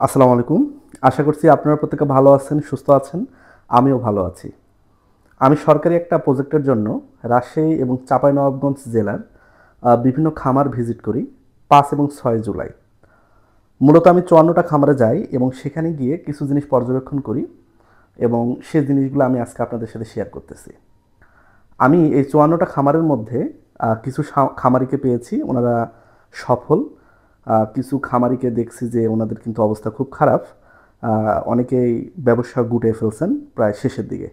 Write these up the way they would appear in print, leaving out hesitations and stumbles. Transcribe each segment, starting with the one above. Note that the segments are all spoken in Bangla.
আসসালামু আলাইকুম। আশা করছি আপনারা প্রত্যেকে ভালো আছেন, সুস্থ আছেন। আমিও ভালো আছি। আমি সরকারি একটা প্রজেক্টের জন্য রাজশাহী এবং চাঁপাইনবাবগঞ্জ জেলার বিভিন্ন খামার ভিজিট করি ৫ এবং ৬ জুলাই। মূলত আমি ৫৪টা খামারে যাই এবং সেখানে গিয়ে কিছু জিনিস পর্যবেক্ষণ করি এবং সে জিনিসগুলো আমি আজকে আপনাদের সাথে শেয়ার করতেছি। আমি এই ৫৪টা খামারের মধ্যে কিছু খামারিকে পেয়েছি, ওনারা সফল। কিছু খামারিকে দেখছি যে ওনাদের কিন্তু অবস্থা খুব খারাপ। অনেকেই ব্যবসা গুটিয়ে ফেলছেন প্রায় শেষের দিকে।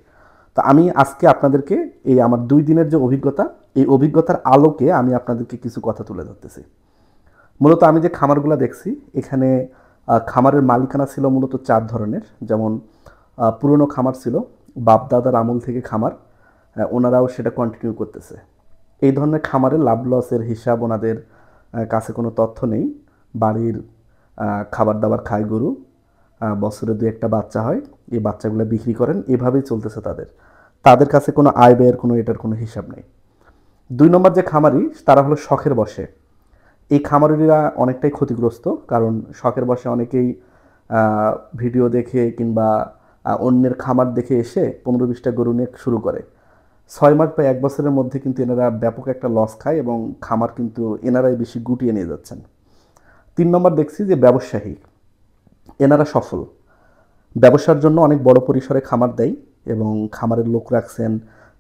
তো আমি আজকে আপনাদেরকে এই আমার ২ দিনের যে অভিজ্ঞতা, এই অভিজ্ঞতার আলোকে আমি আপনাদেরকে কিছু কথা তুলে ধরতেছি। মূলত আমি যে খামারগুলো দেখছি এখানে খামারের মালিকানা ছিল মূলত ৪ ধরনের। যেমন পুরনো খামার ছিল, বাপ-দাদার আমল থেকে খামার, ওনারাও সেটা কন্টিনিউ করতেছে। এই ধরনের খামারের লাভ লসের হিসাব ওনাদের কাছে কোনো তথ্য নেই। বাড়ির খাবার-দাবার খায় গরু, বছরে ২-১টা বাচ্চা হয়, এই বাচ্চাগুলো বিক্রি করেন, এভাবেই চলতেছে তাদের। তাদের কাছে কোনো আয় ব্যয়ের কোনো এটার কোনো হিসাব নেই। ২ নম্বর যে খামারি তারা হলো শখের বশে। এই খামারিরা অনেকটাই ক্ষতিগ্রস্ত, কারণ শখের বশে অনেকেই ভিডিও দেখে কিংবা অন্যের খামার দেখে এসে ১৫-২০টা গরু নিয়ে শুরু করে। ৬ মাস বা ১ বছরের মধ্যে কিন্তু এনারা ব্যাপক একটা লস খায় এবং খামার কিন্তু এনারাই বেশি গুটিয়ে নিয়ে যাচ্ছেন। ৩ নম্বর দেখছি যে ব্যবসায়ী, এনারা সফল। ব্যবসার জন্য অনেক বড় পরিসরে খামার দেয় এবং খামারের লোক রাখছেন,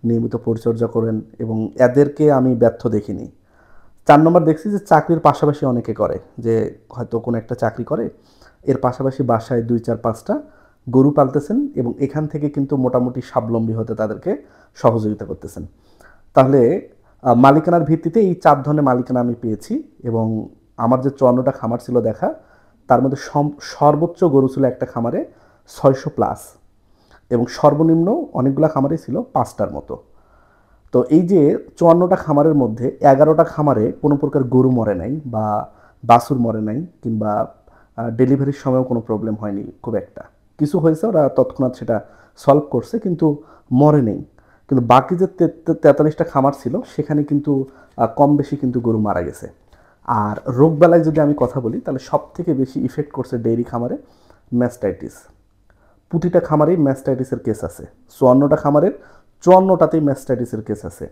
নিয়মিত পরিচর্যা করেন এবং এদেরকে আমি ব্যর্থ দেখিনি। ৪ নম্বর দেখছি যে চাকরির পাশাপাশি অনেকে করে, যে হয়তো কোনো একটা চাকরি করে, এর পাশাপাশি বাসায় ২-৪-৫টা গরু পালতেছেন এবং এখান থেকে কিন্তু মোটামুটি স্বাবলম্বী হতে তাদেরকে সহযোগিতা করতেছেন। তাহলে মালিকানার ভিত্তিতে এই ৪ ধরনের মালিকানা আমি পেয়েছি এবং আমার যে ৫৪টা খামার ছিল দেখা, তার মধ্যে সর্বোচ্চ গরু ছিল একটা খামারে ৬০০+ এবং সর্বনিম্ন অনেকগুলো খামারে ছিল ৫টার মতো। তো এই যে ৫৪টা খামারের মধ্যে ১১টা খামারে কোনো প্রকার গরু মরে নাই বা বাছুর মরে নাই কিংবা ডেলিভারির সময়ও কোনো প্রবলেম হয়নি খুব একটা। কিছু হয়েছে, ওরা তৎক্ষণাৎ সেটা সলভ করছে, কিন্তু মরে নেই। কিন্তু বাকি যে ৪৩টা খামার ছিল সেখানে কিন্তু কম বেশি কিন্তু গরু মারা গেছে। আর রোগবালাই যদি আমি কথা বলি তাহলে সবথেকে বেশি ইফেক্ট করছে ডেইরি খামারে ম্যাস্টাইটিস। প্রতিটা খামারেই ম্যাস্টাইটিসের কেস আছে। ৫৪টা খামারের ৫৪টাতেই ম্যাস্টাইটিসের কেস আছে,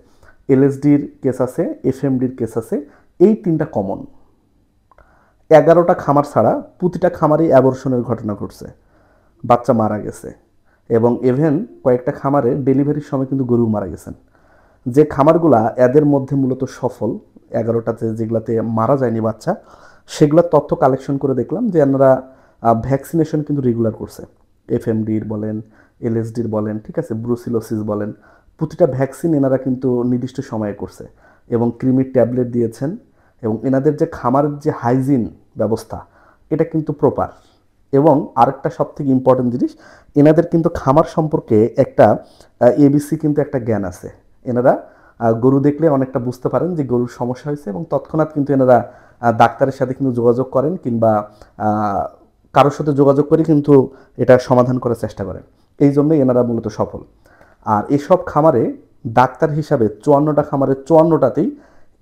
এলএসডির কেস আছে, এফএমডির কেস আছে। এই ৩টা কমন। ১১টা খামার ছাড়া প্রতিটা খামারেই অ্যাবর্শনের ঘটনা ঘটছে, বাচ্চা মারা গেছে এবং ইভেন কয়েকটা খামারে ডেলিভারির সময় কিন্তু গরু মারা গেছেন। যে খামারগুলা এদের মধ্যে মূলত সফল, ১১টাতে যেগুলাতে মারা যায়নি বাচ্চা, সেগুলোর তথ্য কালেকশন করে দেখলাম যে এনারা ভ্যাকসিনেশন কিন্তু রেগুলার করছে। এফএমডির বলেন, এলএসডির বলেন, ঠিক আছে, ব্রুসিলোসিস বলেন, প্রতিটা ভ্যাকসিন এনারা কিন্তু নির্দিষ্ট সময়ে করছে এবং কৃমির ট্যাবলেট দিয়েছেন এবং এনাদের যে খামারের যে হাইজিন ব্যবস্থা এটা কিন্তু প্রপার। এবং আরেকটা সবথেকে ইম্পর্টেন্ট জিনিস, এনাদের কিন্তু খামার সম্পর্কে একটা এবিসি কিন্তু একটা জ্ঞান আছে। এনারা গরু দেখলে অনেকটা বুঝতে পারেন যে গরুর সমস্যা হয়েছে এবং তৎক্ষণাৎ কিন্তু এনারা ডাক্তারের সাথে কিন্তু যোগাযোগ করেন কিংবা কারোর সাথে যোগাযোগ করে কিন্তু এটা সমাধান করার চেষ্টা করেন। এই জন্যই এনারা মূলত সফল। আর এসব খামারে ডাক্তার হিসাবে ৫৪টা খামারের ৫৪টাতেই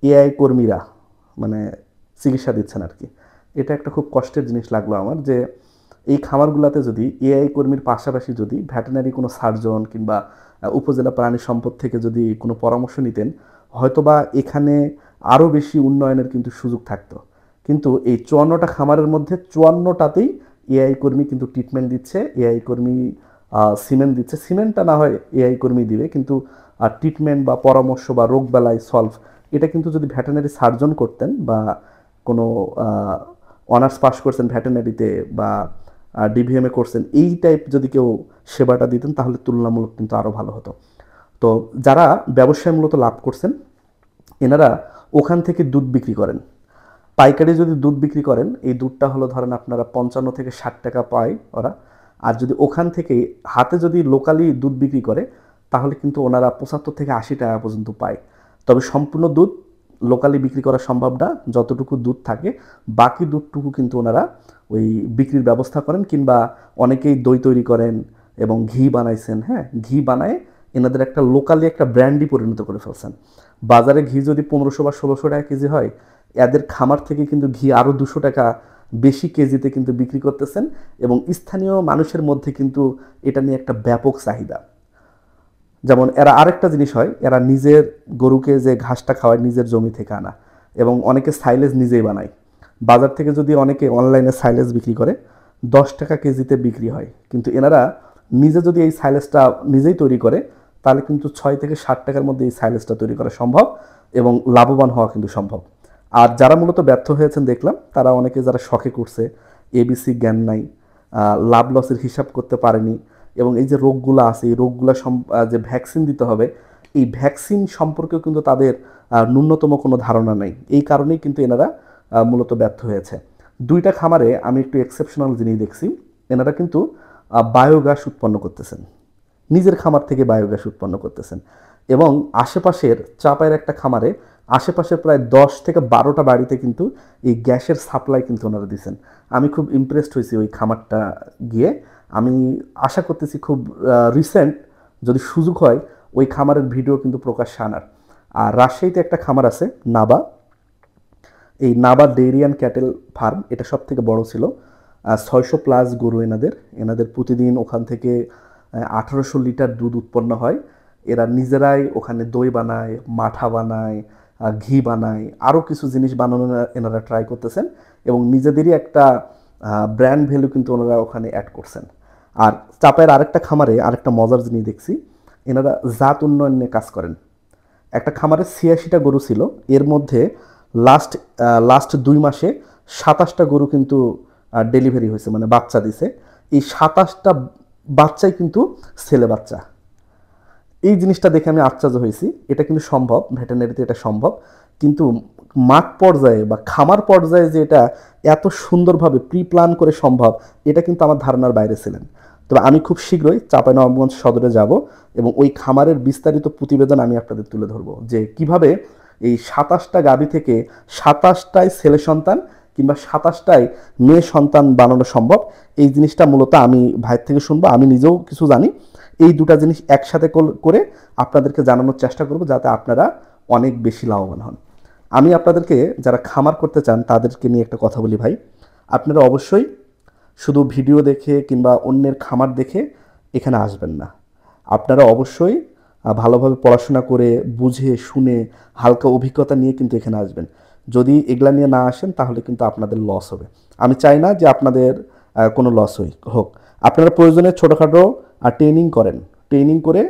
এআই কর্মীরা মানে চিকিৎসা দিচ্ছেন আর কি। এটা একটা খুব কষ্টের জিনিস লাগলো আমার, যে এই খামারগুলোতে যদি এআই কর্মীর পাশাপাশি যদি ভেটেরিনারি কোনো সার্জন কিংবা উপজেলা প্রাণী সম্পদ থেকে যদি কোনো পরামর্শ নিতেন, হয়তোবা এখানে আরও বেশি উন্নয়নের কিন্তু সুযোগ থাকতো। কিন্তু এই ৫৪টা খামারের মধ্যে ৫৪টাতেই এআই কর্মী কিন্তু ট্রিটমেন্ট দিচ্ছে, এআই কর্মী সিমেন্ট দিচ্ছে। সিমেন্টটা না হয় এআই কর্মী দিবে, কিন্তু ট্রিটমেন্ট বা পরামর্শ বা রোগবালাই সলভ এটা কিন্তু যদি ভেটেরিনারি সার্জন করতেন বা কোনো অনার্স পাস করছেন ভেটেরিনারিতে বা ডিভিএমএ করছেন, এই টাইপ যদি কেউ সেবাটা দিতেন তাহলে তুলনামূলক কিন্তু আরও ভালো হতো। তো যারা ব্যবসায় মূলত লাভ করছেন এনারা ওখান থেকে দুধ বিক্রি করেন। পাইকারি যদি দুধ বিক্রি করেন, এই দুধটা হলো ধরেন আপনারা ৫৫ থেকে ৬০ টাকা পায় ওরা। আর যদি ওখান থেকে হাতে যদি লোকালি দুধ বিক্রি করে তাহলে কিন্তু ওনারা ৭৫ থেকে ৮০ টাকা পর্যন্ত পায়। তবে সম্পূর্ণ দুধ লোকালি বিক্রি করা সম্ভব না, যতটুকু দুধ থাকে বাকি দুধটুকু কিন্তু ওনারা ওই বিক্রির ব্যবস্থা করেন কিংবা অনেকেই দই তৈরি করেন এবং ঘি বানাইছেন। হ্যাঁ, ঘি বানায় এনাদের একটা লোকালি একটা ব্র্যান্ডই পরিণত করে ফেলছেন। বাজারে ঘি যদি ১৫০০ বা ১৬০০ টাকা কেজি হয়, এদের খামার থেকে কিন্তু ঘি আরও ২০০ টাকা বেশি কেজিতে কিন্তু বিক্রি করতেছেন এবং স্থানীয় মানুষের মধ্যে কিন্তু এটা নিয়ে একটা ব্যাপক চাহিদা। যেমন এরা আরেকটা জিনিস হয়, এরা নিজের গরুকে যে ঘাসটা খাওয়ায় নিজের জমি থেকে আনা, এবং অনেকে সাইলেজ নিজেই বানায়। বাজার থেকে যদি অনেকে অনলাইনে সাইলেজ বিক্রি করে 10 টাকা কেজিতে বিক্রি হয়, কিন্তু এনারা নিজে যদি এই সাইলেজটা নিজেই তৈরি করে তাহলে কিন্তু 6 থেকে 7 টাকার মধ্যে এই সাইলেজটা তৈরি করা সম্ভব এবং লাভবান হওয়া কিন্তু সম্ভব। আর যারা মূলত ব্যর্থ হয়েছেন দেখলাম, তারা অনেকে যারা শখে করছে, এবিসি জ্ঞান নাই, লাভ লসের হিসাব করতে পারেনি, এবং এই যে রোগগুলো আছে এই রোগগুলো যে ভ্যাকসিন দিতে হবে এই ভ্যাকসিন সম্পর্কেও কিন্তু তাদের ন্যূনতম কোনো ধারণা নেই। এই কারণেই কিন্তু এনারা মূলত ব্যর্থ হয়েছে। 2টা খামারে আমি একটু এক্সেপশনাল জিনিস দেখছি, এনারা কিন্তু বায়োগ্যাস উৎপন্ন করতেছেন, নিজের খামার থেকে বায়োগ্যাস উৎপন্ন করতেছেন, এবং আশেপাশের চাপায়ের একটা খামারে আশেপাশে প্রায় 10 থেকে 12টা বাড়িতে কিন্তু এই গ্যাসের সাপ্লাই কিন্তু ওনারা দিচ্ছেন। আমি খুব ইমপ্রেসড হয়েছি ওই খামারটা গিয়ে। আমি আশা করতেছি খুব রিসেন্ট যদি সুযোগ হয় ওই খামারের ভিডিও কিন্তু প্রকাশ্যে আনার। আর রাজশাহীতে একটা খামার আছে নাবা, এই নাবা ডেইরি অ্যান্ড ক্যাটেল ফার্ম, এটা সব থেকে বড় ছিল। 600+ গরু এনাদের প্রতিদিন ওখান থেকে 1800 লিটার দুধ উৎপন্ন হয়। এরা নিজেরাই ওখানে দই বানায়, মাঠা বানায়, ঘি বানায়, আরও কিছু জিনিস বানানো এনারা ট্রাই করতেছেন এবং নিজেদেরই একটা ব্র্যান্ড ভ্যালু কিন্তু ওনারা ওখানে অ্যাড করছেন। আর চাপায়ের আরেকটা খামারে আরেকটা মজার জিনিস দেখছি, এনারা জাত উন্নয়ন নিয়ে কাজ করেন। একটা খামারে 86টা গরু ছিল, এর মধ্যে লাস্ট 2 মাসে 27টা গরু কিন্তু ডেলিভারি হয়েছে, মানে বাচ্চা দিছে। এই 27টা বাচ্চাই কিন্তু ছেলে বাচ্চা। এই জিনিসটা দেখে আমি আশ্চর্য হয়েছি। এটা কিন্তু সম্ভব, ভেটেরিনারিতে এটা সম্ভব, কিন্তু মাঠ পর্যায়ে বা খামার পর্যায়ে যে এটা এত সুন্দরভাবে প্রি প্ল্যান করে সম্ভব, এটা কিন্তু আমার ধারণার বাইরে ছিলেন। তবে আমি খুব শীঘ্রই চাঁপাইনবাবগঞ্জ সদরে যাব এবং ওই খামারের বিস্তারিত প্রতিবেদন আমি আপনাদের তুলে ধরবো, যে কিভাবে এই 27টা গাভী থেকে 27টাই ছেলে সন্তান কিংবা 27টাই মেয়ে সন্তান বানানো সম্ভব। এই জিনিসটা মূলত আমি ভাইয়ের থেকে শুনবো, আমি নিজেও কিছু জানি। এই দুটা জিনিস একসাথে করে আপনাদেরকে জানানোর চেষ্টা করব, যাতে আপনারা অনেক বেশি লাভবান হন। আমি আপনাদেরকে, যারা খামার করতে চান তাদেরকে নিয়ে একটা কথা বলি ভাই, আপনারা অবশ্যই শুধু ভিডিও দেখে কিংবা অন্যের খামার দেখে এখানে আসবেন না। আপনারা অবশ্যই ভালোভাবে পড়াশোনা করে বুঝে শুনে হালকা অভিজ্ঞতা নিয়ে কিন্তু এখানে আসবেন। যদি এগুলা নিয়ে না আসেন তাহলে কিন্তু আপনাদের লস হবে। আমি চাই না যে আপনাদের কোনো লস হোক। আপনারা প্রয়োজনে ছোটোখাটো ট্রেনিং করে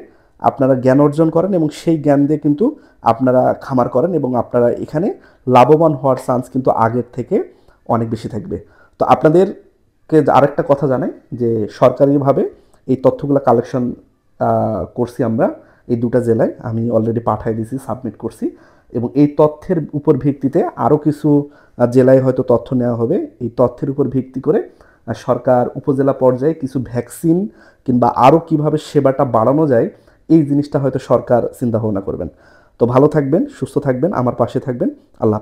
আপনারা জ্ঞান অর্জন করেন এবং সেই জ্ঞান দিয়ে কিন্তু আপনারা খামার করেন এবং আপনারা এখানে লাভবান হওয়ার চান্স কিন্তু আগের থেকে অনেক বেশি থাকবে। তো আপনাদেরকে আরেকটা কথা জানাই যে সরকারিভাবে এই তথ্যগুলো কালেকশন করছি আমরা এই 2টা জেলায়, আমি অলরেডি পাঠিয়ে দিয়েছি, সাবমিট করছি, এবং এই তথ্যের উপর ভিত্তিতে আরও কিছু জেলায় হয়তো তথ্য নেওয়া হবে। এই তথ্যের উপর ভিত্তি করে সরকার উপজেলা পর্যায়ে কিছু ভ্যাকসিন কিংবা আরও কীভাবে সেবাটা বাড়ানো যায় এই জিনিসটা হয়তো সরকার চিন্তাভাবনা করবেন। তো ভালো থাকবেন, সুস্থ থাকবেন, আমার পাশে থাকবেন। আল্লাহ।